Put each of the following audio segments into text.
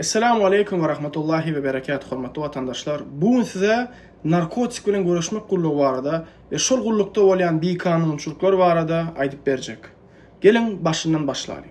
Assalamu alaikum wa rahmatullahi ve berekatuhu hormatly vatandaşlar. Bugün size narkotik bilen görüşmek gullugy barada ve şol gullukda bolýan bir kanunçylyklar barada aýdyp berjek. Gelin başyndan başlaýar.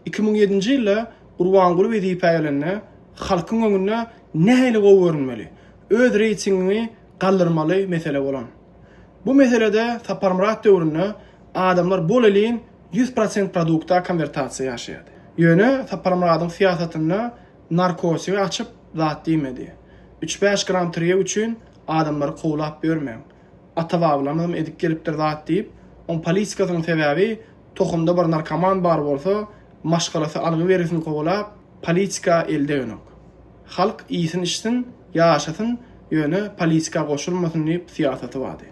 2007-nji ýylda Gurbanguly wezipelerine halkyň öňünde nähili gowurunmaly, öz reytingini galdyrmaly mesele bolan. Bu meselede taparmyrat döwründe adamlar bol elin 100% produkta konvertasiýa ýaşaýardy. Ýöne taparmyratyň siýasatyny narkotiği açıp zat diýmedi. 3-5 gram triye üçin adamlar gowlap bermeň. Ata-babalaryň edip gelipdir zat diýip, on polisiýasyň sebäbi tohumda bir narkoman bar bolsa, maşgalasy algy berisini gowlap, polisiýa elde ýönük. Halk iýsin içsin, ýaşasyn, ýöne polisiýa goşulmasyn diýip siýasaty bardy.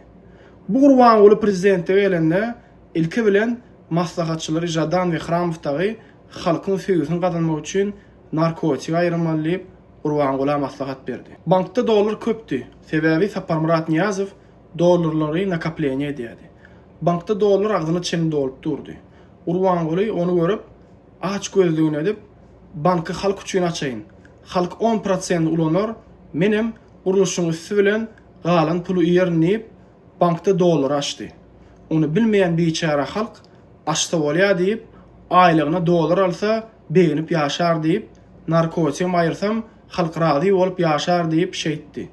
Bu Gurbanguly prezidentlige gelende ilki bilen maslahatçylary Jadan we Hramowtagy halkyň söýgüsini gazanmak üçin narkotik aýrylmaly Gurbanguly maslahat berdi. Bankda dolar köpdi. Sebäbi Saparmurat Niýazow dolarlary nakapleniýa edýärdi. Bankda dolar agzyny çeninde dolup durdy. Gurbanguly onu görüp aç gözlügini edip banky halk üçin açaýyn. Halk 10% ulanır, menem uruluşyň üstü bilen galan pulu ýernip bankda dolar açdy. Onu bilmeýän biçara halk açda bolýar diýip aýlygyna dolar alsa beýinip ýaşar diýip narkotik aýyrsam halk razy bolup ýaşar diýip şeýtdi.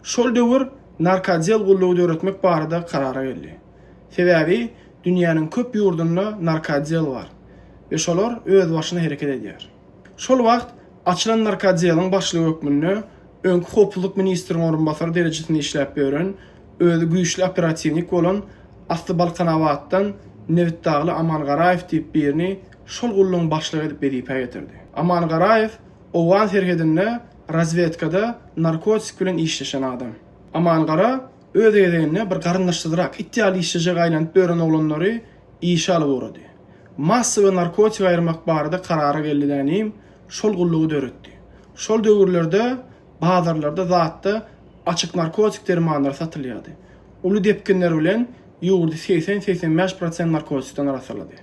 Şol döwür narkodiyal gullugy öwretmek barada karara geldi. Sebäbi dünýäniň köp ýurdunda narkodiyal bar we şolar öz başyna hereket edýär. Şol wagt açylan narkodiyalyň başlygy hökmünde öňkü hopuluk ministriniň orunbasary derejesinde işläp beren öz güýçli operativnik bolan Asly Balkanawatdan Nevit Dagly Aman Garaýew diýip birini şol gullugyň başlygy edip berip ýetirdi. Aman Garaýew owan serhedinde razvedkada narkotik bilen işleşen adam. Aman Gara öz edenine bir garyndaşdyrak iddialy işlejek aýlanyp beren oglanlary işe alyp urady. Massawy narkotik aýyrmak barada karara geldiňim şol gullugy döretdi. Şol döwürlerde bazarlarda zatda açyk narkotik dermanlar satylýardy. Uly depkinler bilen ýurdy 80-85% narkotikden arasalady.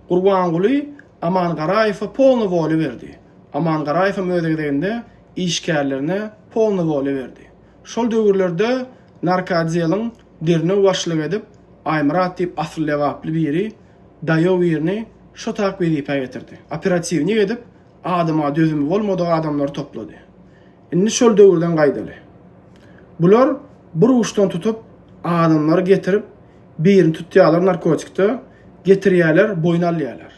Gurbanguly Aman Garaýewa polny woly berdi. Aman Garaýew mödeginde işgärlerine polny woly berdi. Şol döwürlerde narkodiyalyň derine başlyk edip Aýmurat diýip asly lewaply biri daýaw ýerine şo takip edip ýetirdi. Operativnik edip adama dözümi bolmady adamlar toplady. Indi şol döwürden gaýdaly. Bular bir uçdan tutup adamlary getirip birini tutýarlar narkotikde, getirýärler, boyun alýarlar.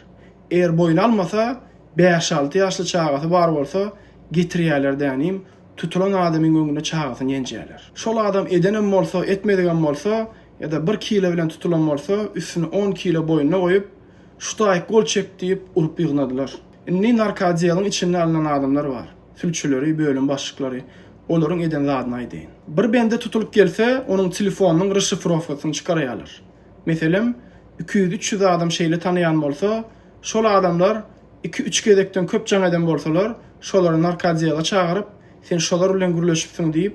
Eğer boyun almasa 5-6 ýaşly çagasy bar bolsa getirýärler dänim tutulan adamyň öňüne çagasyny ýenjeýärler. Şol adam edenem bolsa, etmedigen bolsa ýa-da 1 kilo bilen tutulan bolsa üstüne 10 kilo boyuna goýup şutaý gol çek diýip urup ýygnadylar. Indi narkodiyalyň içinde alynan adamlar bar. Sülçüleri, bölüm başlyklary, olaryň eden zadyny aýdyn. Bir bende tutulup gelse, onuň telefonunyň reşifrowasyny çykarýarlar. Meselem 200-300 adam şeýle tanıyan bolsa, şol adamlar 2-3 gedekden köp jaň eden bolsalar, şolary narkodiyala çağırıp, sen şolar bilen gürleşipsiň diýip,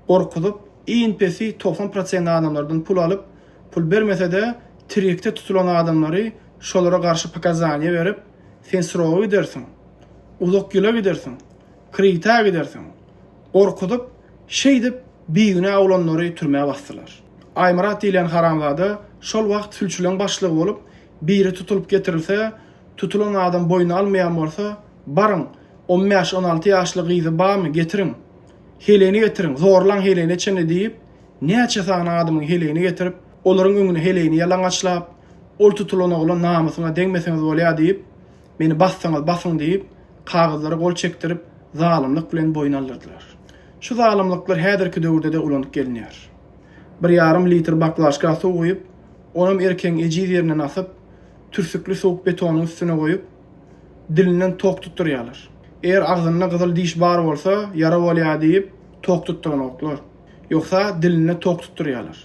gorkudyp, iňpesi 90% adamlardan pul alyp, pul bermese-de tirikde tutulan adamlary şolara garşy pakazaniýa berip, sen surawy gidersiň, uzak ýyla gidersiň, krita gidersiň. Gorkudyp, şeýdip, bir güne awlanlary türmäge basdylar. Aýmurat diýilen haramzada şol wagt sülçüleň başlygy bolup, biri tutulup getirilse, tutulan adam boyunu almayan bolsa, barın 15-16 ýaşly gyzy barmy getirin. Heleni getirin, zorlan heleni içinde diýip, näçe sana adamyň heleni getirip, olaryň öňüne heleni ýalaňaçlap, ol tutulan oglan namusyna deňmeseňiz bolýar diýip, meni bassaňyz basyň diýip, kagazdary gol çektirip, zalymlyk bilen boyun aldyrdylar. Şu zalymlyklar häzirki döwürde de ulanyp gelinýär. 1,5 litr baklaşka suw goýup, onuň erkeň ejiz ýerinden asyp, türsükli soğuk betonyň üstüne goýup, dilinden tok tutturýarlar. Eğer agzynda gyzyl diş bar bolsa, yara bolýar diýip tok tutturan oklar. Ýoksa diline tok tutturýarlar.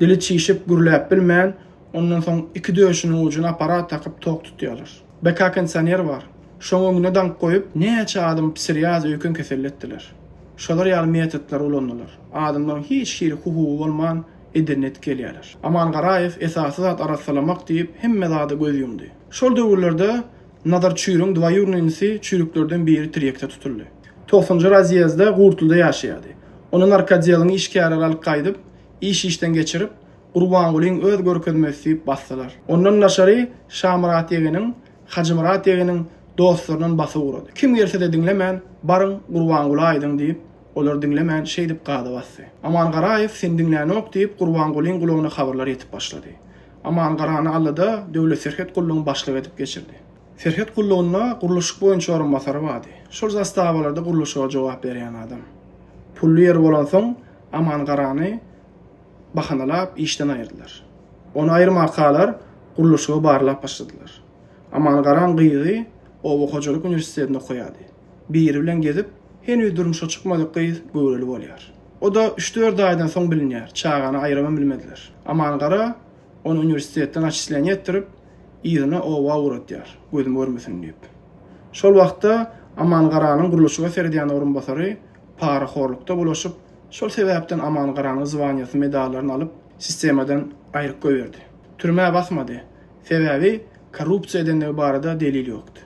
Dili çiýişip gürläp bilmän, ondan soň 2 döşüniň ucuna aparat takyp tok tutýarlar. Beka kondisioner bar. Şoň öňüne dank goýup, näçe adam psiriýaz öýkün keselletdiler. Şolar ýaly metodlar ulandylar. Adamdan hiç şeýle hukuky bolman internet gelýärler. Aman Garaýew esasy zat arasalamak diýip hemme zady göz ýumdy. Şol döwürlerde Nazar çüýrüň dwaýurnyňsy çüýrüklerden biri tirekde tutuldy. 90-njy razýezde Gurtulda ýaşaýardy. Onu narkodiýalyň işgärleri alyp gaýdyp, işten geçirip, Gurbangulyň öz görkezmesi bassalar. Ondan naşary Şamrat ýeginiň, Hajymrat ýeginiň dostlarynyň basy urady. Kim gelse-de dinlemän, barın Gurbanguly aýdyň diýip, olar dinlemän şey dip gady bassy. Aman Garaýew sen dinlänik diýip Gurbangulyň gulagyna habarlar ýetip başlady. Aman Garany allyda döwlet serhet gullugyny başlyk edip geçirdi. Serhet gullugyna guruluşyk boýunça orunbasary bardy. Şol zastawalarda guruluşa jogap berýän adam. Pully ýer bolan soň Aman Garany bahanalap işten aýyrdylar. Onu aýyrmak galar guruluşa barlap başladylar. Aman Garan gyzy Owa Hojalyk Üniversitetinde okuýardy. Biri bilen gezip henüz durmuşa çykmady gyz göwreli bolýar. O da 3-4 aýdan soň bilinýär. Çağany aýyrama bilmediler. Aman Gara onu üniversitetden açyslan ýetdirip ýygyna owa uratýar. Gözüm görmesin diýip. Şol wagtda Aman Garanyň guruluşyga serdiýan orunbasary paraxorlukda bulaşyp, şol sebäpden Aman Garanyň zwanýasy medallaryny alyp sistemadan aýryp goýberdi. Türmäge basmady. Sebäbi korrupsiýa edendigi barada delil ýokdy.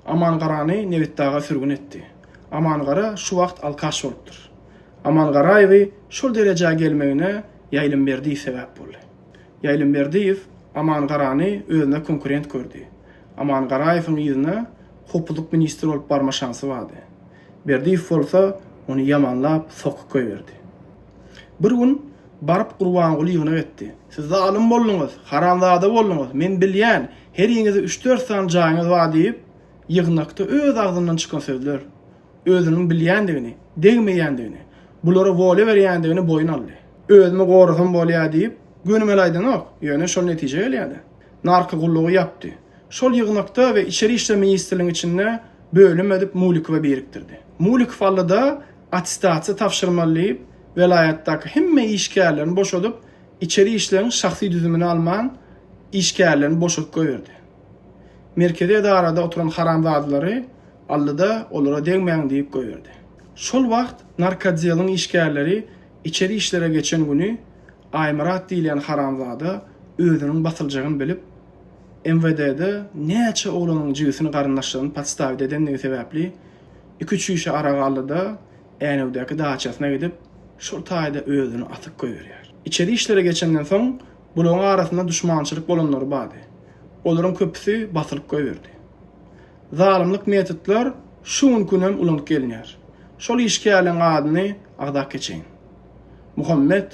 Aman Garany Nebitdaga sürgün etdi. Aman Gara şu wagt alkaş bolupdyr. Aman Garaýewy şol derejäge gelmegine Ýaýlymberdiýew sebäp boldy. Ýaýlymberdiýew Aman Garany özüne konkurent gördü. Aman Garaýewyň ýygyna hopuluk ministri bolup barma şansy bardy. Berdiýew bolsa onu ýamanlap sokup goýberdi. Bir gün barıp Gurbanguly ýygyna getdi. Siz zalim boldunuz, haramzada boldunuz. Men bilýän, her ýeňizde 3-4 san jaýyňyz bar diýip ýygnakda öz agzyndan çykan sözler, özüniň bilýändigini, degmeýändigini, bulara wole berýändigini boyun aldy. Özüme gorusam bolýar diýip gönümel aýdanok, ýöne şol netije gelýärdi. Narky gullugy ýapdy. Şol ýygnakda we içeri işler ministrligiň içinde bölüm edip Mulikowa biriktirdi. Mulikow allyda attestasiýa tapşyrmaly, velayatdaky hemme işgärlerini boşadyp, içeri işleriň şahsy düzümini alman işgärlerini boşatyp goýberdi. Merkezi edarada oturan haramzadlary allyda olara degmeýän diýip goýberdi. Şol wagt narkodiýalyň işgärleri içeri işlere geçen günü Aymrat diýilen haramzada özüniň basyljagyny bilip MVD'de näçe oglanyň jüýsini garyndaşlaryny podstaw edendigi sebäpli 2-3 ýyşy araga aldyda Änewdäki daçasyna gidip şol taýda özüni atyp goýberýär. İçeri işlere geçenden soň bularyň arasynda düşmançylyk bolanlar bardy. Olaryň köpüsi basylyp goýberdi. Zalimlik metodlar şu günüm ulanyp gelýär. Şol işgärleň adyny agdak geçeň. Muhammed,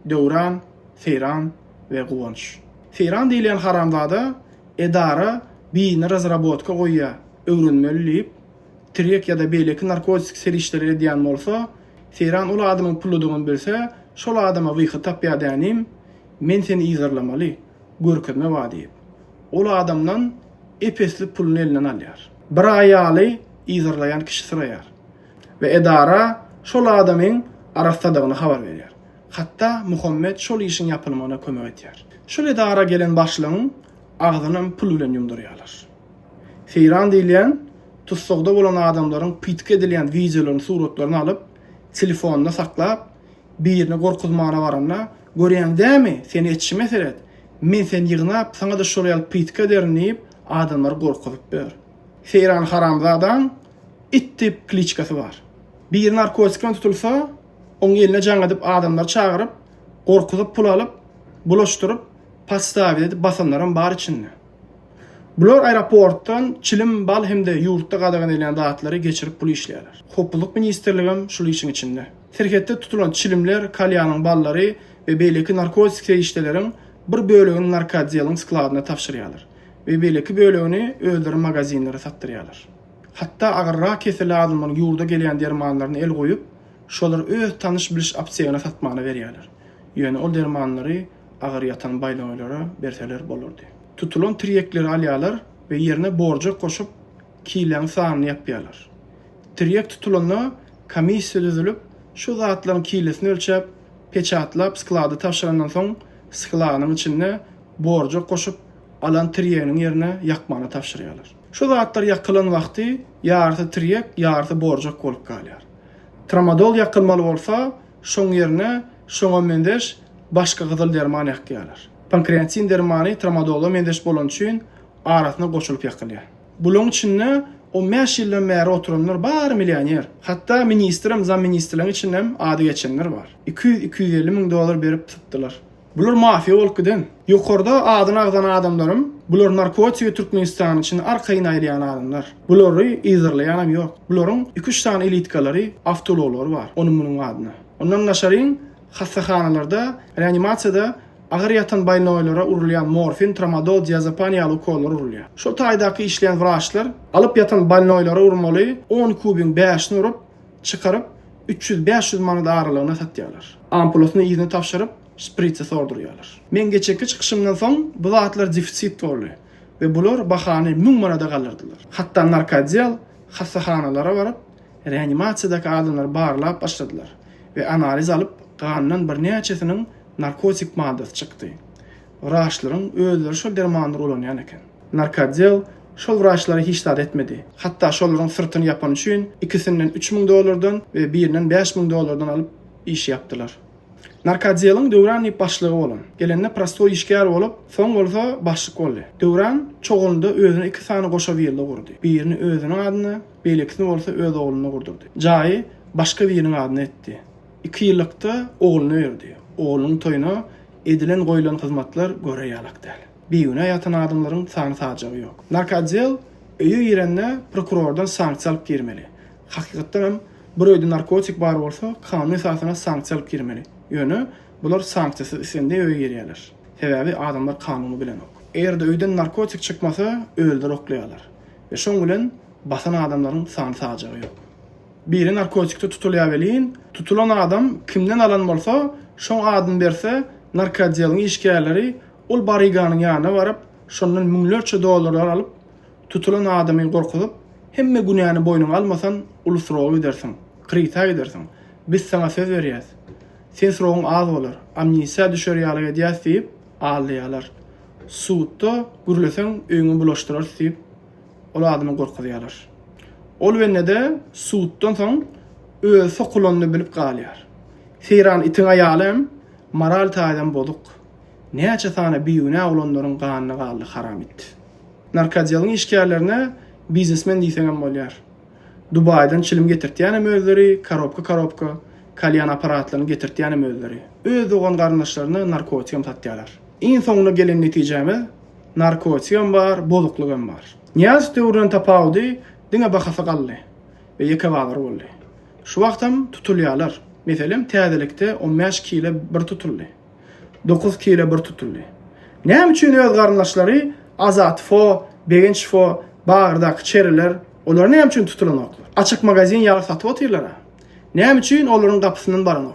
Döwran, Seyran we Guwanç. Seyran diýilen haramzada edara birini razrabotka goýýar, öwrünmeliyip tirek ýa-da beýleki narkotik serişleri edýän bolsa, Seyran ol adamyň puludygyny bilse, şol adama wyhy tapýardanym, men seni izarlamaly, görkezme bar diýip. Ol adamdan epesli puluny elinden alýar. Bir aýaly izarlayan kişi sıraýar. Ve edara şol adamyň arasdadygyny habar berýär. Hatta Muhammed şol işin yapylmagyna kömek etýär. Şol edara gelen başlygyň agzyny pul bilen ýumdurýarlar. Seyran diýilen tutsagda bolan adamlaryň pitke edilen videolaryny, suratlaryny alyp, telefonuna saklap, birini gorkuzmana baranda, "Görýän dämi? Seni etşi meselet. Men sen ýygnap, saňa da şol ýaly pitke ederin" diýip adamlar gorkuzyp ber. Seyran haramzadan ittip kliçkasy bar. Bir narkotikden tutulsa, onu eline can edip adamlar çağırıp, gorkuzyp pul alyp, bulaşdyryp, podstaw edip basanlaryň bar içinde. Bular aeroportdan çilim bal hemde ýurtda gadagan edilen datlary geçirip pul işleýärler. Hopuluk ministrligim şol işin içinde. Serhetde tutulan çilimler, kalyanyň ballary we beýleki narkotik işleriň bir bölügini narkodiýalyň skladyna tapşyrýarlar. We beýleki bölügini özleri magazinlere satdyrýarlar. Hatta agarra keseli adamlar ýurda gelýän dermanlaryny el goýup, şolar öz tanış biliş opsiýasyna satmagyna berýärler. Ýöne ol dermanlary agar ýatan baýlamalara berseler bolurdy. Tutulan tiryekleri alýarlar we ýerine borja koşup kiýlen sanyny ýapýarlar. Tiryek tutulanyna komissiýa düzülüp, şu zatlaryň kiýlesini ölçäp, peçatlap sklady tapşyrandan soň skladynyň içinde borja koşup alan tiryeginiň ýerine ýakmany tapşyrýarlar. Şu zatlar ýakylan wagty ýarty tiryek, ýarty borja bolup galýar. Tramadol ýakylmaly bolsa, şoň ýerine şoňa mendeş başga gyzyl derman ýakýarlar. Pankreatin dermany tramadolga mendeş bolan üçin arasyna goşulyp ýakylýar. Bulyň içinde o 5 ýyldan bäri oturanlar bar milyoner. Hatta ministrem, zam ministrlerin içinden ady geçenler var. 200-250 miň dolar berip tutdylar. Bular mafiya bolup giden. Ýokarda adyny agdan adamlarym, bular narkotik Türkmenistan için arkaýyna aýlayan adamlar. Bulary izirleýän ýok. Bularyň 2-3 tane elitkalary, avtologlar var. Onun bunun adyna. Ondan naşaryn hassahanalarda, reanimasiýada agyr ýatan baýnoýlara urulýan morfin, tramadol, diazepam ýaly kollar urulýar. Şol taýdaky işleýän wraçlar alyp ýatan baýnoýlara urmaly, 10 kubin 5-ni urup, çykaryp 300-500 manat aralygyna satýarlar. Ampulasyny ýygyny tapşyryp, spritse sordurýarlar. Men geçeki çykyşymdan soň bu zatlar defisit boldy we bular bahany 1000 manada galyrdylar. Hatda narkodial hassahanalara baryp, reanimasiýadaky adamlar barlap başladylar we analiz alyp, ganynyň bir näçesiniň narkotik maddesi çykdy. Wraçlaryň özleri şol dermanlar ulanýan eken. Narkodial şol wraçlary hiç tat etmedi. Hatta şolaryň sırtyny ýapan üçin ikisinden 3000 dolardan we birinden 5000 dolardan alyp iş yapdylar. Narkodialın Döwran başlygy bolan. Gelende prostoy işgär bolup, soň bolsa başlyk boldy. Döwran çoğulunda özüne 2 sany goşa birli gurdy. Birini özüniň adyna, beýlekini bolsa öz ogluny gurdurdy. Jaý başga biriniň adyna etdi. 2 ýyllykda ogluny berdi. Oglunyň toýuna edilen goýulan hyzmatlar göre ýalak däl. Biýüne ýatan adamlaryň sany sajagy ýok. Narkodial öýe ýerine prokurordan sanksiýa alyp girmeli. Hakykatdan hem bir öýde narkotik bar bolsa, kanuny esasyna sanksiýa alyp girmeli. Ýöne bular sanksiýasy isende öýe ýerýärler. Sebäbi adamlar kanuny bilenok. Eger de öýden narkotik çykmasa, öldür oklaýarlar. Ve şoň bilen basan adamlaryň sany sajagy ýok. Biri narkotikde tutulýar welin, tutulan adam kimden alan bolsa, şoň adyny berse, narkodialyň işgärleri ol bariganyň ýanyna baryp, şondan müňlerçe dolarlar alyp, tutulan adamy gorkudyp, hemme günäni boýnuňa almasan, ulusrawy edersiň, krita edersiň. Biz sana söz berýäs. Sen sorun az bolar. Amnisiya düşerýärlige diýip diýip alýarlar. Suutda gürleseň öňü bulaşdyrar diýip ol adamy gorkudýarlar. Ol wennede suutdan soň öz sokulanyny bilip galýar. Seyran itiň aýalym moral taýdan boduk. Näçe sany biýüne olanlaryň ganyny galdy haram etdi. Narkodialyň işgärlerine biznesmen diýseňem bolýar. Dubaydan çilim getirtýän özleri, karopka kalyan aparatlaryny getirtýän özleri. Öz oğan garnaşlaryny narkotikam satýarlar. Iň soňuna gelen netijeme narkotikam bar, bozuklugam bar. Niýas döwründen tapawdy, diňe bahasa galdy we ýeke bagar boldy. Şu wagtam tutulýarlar. Meselem täzelikde 15 kilo bir tutuldy. 9 kilo bir tutuldy. Näme üçin öz garnaşlary azat fo, begenç fo, bagyrdak çeriler, olar näme üçin tutulanoklar? Açyk magazin ýaly satyp otyrlar. Näme üçin olaryň gapysynyň barany?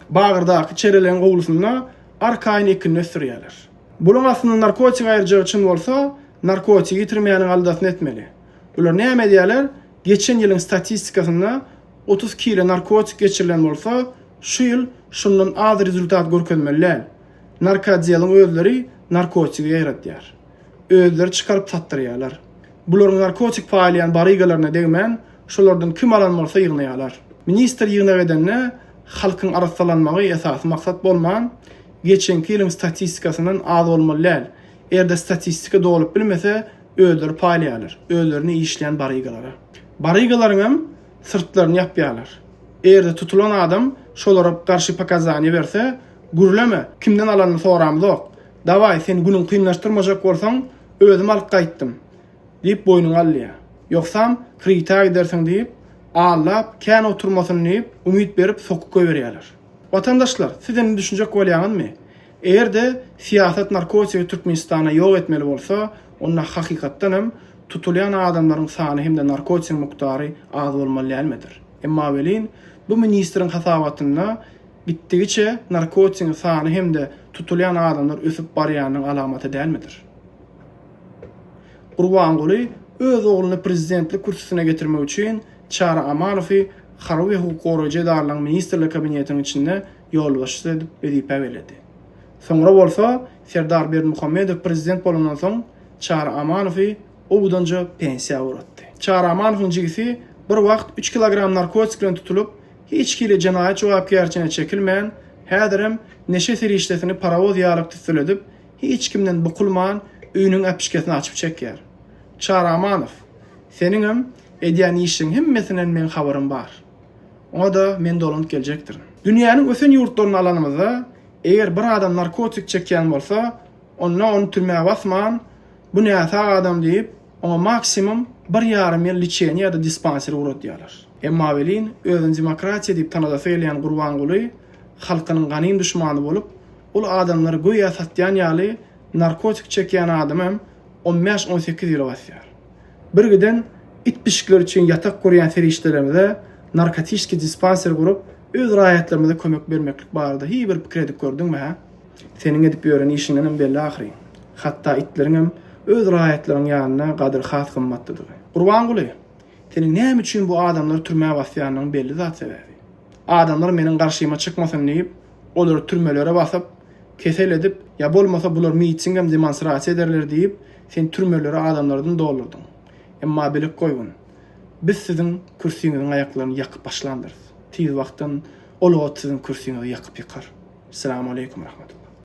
Bagyrdak çerilerin gowlusyna arkaýyny ikini ösürýärler. Bular aslında narkotik aýyrjygy üçin bolsa, narkotik ýitirmeýäniň aldasyny etmeli. Bular näme diýerler? Geçen ýylyň statistikasyna 30 kilo narkotik geçirilen bolsa, şu ýyl şundan az rezultat görkezmeliler. Narkodialyň özleri narkotik ýaratýar. Özleri çykaryp satdyrýarlar. Bularyň narkotik paýlayan barygalaryna degmen, şolardan kim alan bolsa ýygnaýarlar. Minister ýygyna gedenne halkyň arassalanmagy esasy maksat bolman, geçenki ýylyň statistikasynyň az bolmalylar. Erde statistika dolup bilmese, özleri paýlaýarlar. Özlerini işleýän barygalara. Barygalaryň hem sırtlaryny ýapýarlar. Erde tutulan adam şolara garşy pakazany berse, gürleme, kimden alanyny soramyzok. Daway, sen günüň kynlaşdyrmajak bolsaň, özüm alyp gaýtdym diýip boýnuňa alýar. Ýoksam krita edersiň diýip, allap, kän oturmasyny diýip, umyt berip sokup goýberýärler. Watandaşlar, sizden düşünjek bolýarmy? Erde siýasat narkotik Türkmenistana ýok etmeli bolsa, onda hakykatdan hem tutulyan adamlaryň sany hem-de narkotik muktary az bolmaly elmedir. Emma welin bu ministriň hasabatyna gitdigiçe narkotik sany hem-de tutulyan adamlar ösüp barýanyň alamaty dälmidir. Gurbanguly öz ogluny prezidentlik kursyna getirmek üçin Çara Amanowy Harawy hukuk goraýjy edarlaryň ministrlik kabinetiniň içinde ýolbaşçy edip bezipe berdi. Soňra bolsa Serdar Berdimuhammedow prezident bolandan soň Çara Amanowy obudanca pensiya uratdy. Çara Amanowyň jigisi bir wagt 3 kilogram narkotik bilen tutulup, hiç kile jenaýat jogapkärçiliğine çekilmeýän, häzirem neşe serişdesini parawoz ýalyp tutuldyp, hiç kimden bukulman öýüniň äpişkesini açyp çekýär. Çara Amanow Seniňem edýän işiň hemmesinden men habarym bar. Oňa da men dolanyp geljekdir. Dünýäniň ösen ýurtlaryny alanymyzda eger bir adam narkotik çekýän bolsa, onu türmäge basman, bu näçe adam diýip, ona maksimum 1,5 ýyl liçeni ýa-da dispanser urat diýerler. Emma welin özüni demokratiýa diýip tanada söýleýän Gurbanguly halkynyň ganyn düşmany bolup, ol adamlary goýa satýan ýaly narkotik çekýän adamym 15-18 ýyl basýar. Bir giden it pişikler üçin yatak kurýan feriştelerimize narkotiski dispanser gurup öz raýatlarymyza kömek bermeklik barada hi bir pikir gördüňmi ha? Seniň edip ýören işiňden belli ahry. Hatda itleriňem öz raýatlaryň ýanyna gadyr has gymmatdydyr. Gurbanguly, seniň näme üçin bu adamlar türmäge basýanyň belli zat sebebi. Adamlar meniň garşyma çykmasyn diýip, olary türmelere basyp, kesel edip, ya bolmasa bular miýitsiňem demonstrasiýa ederler diýip, sen türmelere adamlardan doldurdyň. Emma bilip goýun. Biz siziň kürsiňiziň aýaklaryny ýakyp başlandyrys. Tiz wagtdan ol siziň kürsiňizi ýakyp ýykar. Assalamu aleykum rahmatullah.